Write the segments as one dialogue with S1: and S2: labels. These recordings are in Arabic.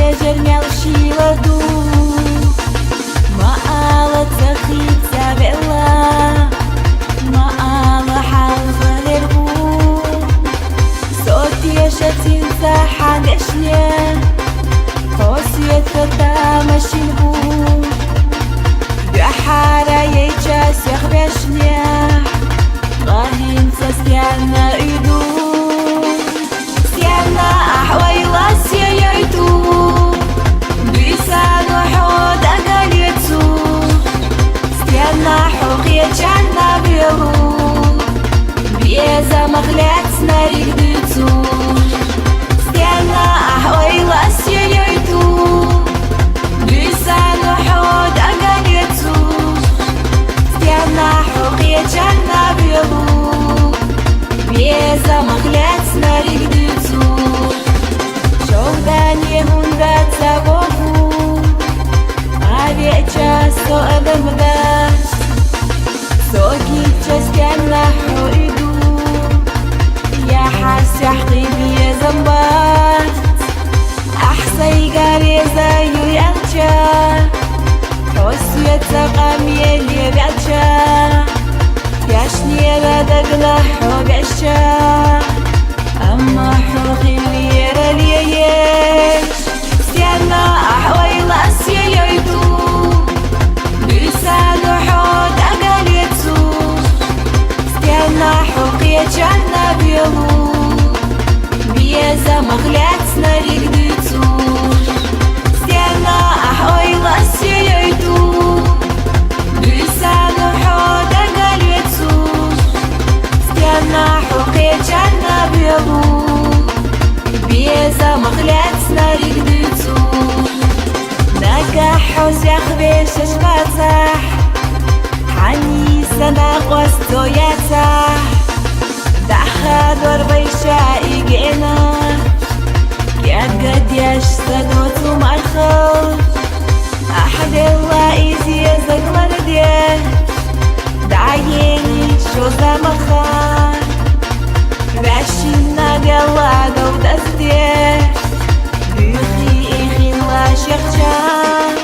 S1: ежернял шиладу маала цахица бела маала халзалербу сотеша тинца хадешне قاسية تامشينبو بحارة يجاس يخبشني غاهين سسيانا إيدو سيانا أحويلا سيايتو بيسانو حود أقاليتو سيانا حوقية جانا بيرو بيزا مغلات سناريك ديتو سيانا أحويلا سيايتو بيسانو حود أقاليتو سيانا حوقية جانا بيرو بيزا مغلات سناريك ديتو شوفاني هوندا تابوفو عاليجا سو أدمداش سوكي جسكنا حويدو يا حاسي حقيبي يا زنبات أحسي قاري زيو يالجا حوسية تقامي اللي بيالجا ياشني بدقنا حوق عشا أما حوقي اللي ليش سيانا أحويلا سيايتو بيسانو حود أقاليتو سيانا حوقي جانا بيهو بيزا مغلات سناريك ديتو سيانا أحويلا سيايتو بيسانو حود أقاليتو سيانا حوقي جانا بيهو بيزا مغلات سناريك ديتو نكحوز يخبش اشباتح حني سنة قوستو ياتح دعخا دور بيشائي جينا قد يشتدوتو مرخل أحد الله إيزي يزق مرديه دعيني شو زمخان بعشينا قلا دو دستيه بيخي إخي لا شيخجان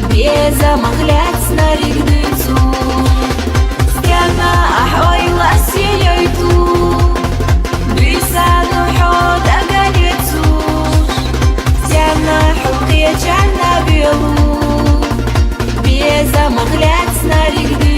S1: بيزا مغلات سناريك ديتو سيانا أحويلا سيايتو بيسانو حود أقاليتو سيانا حوقية جانا بيهو بيزا مغلات سناريك ديتو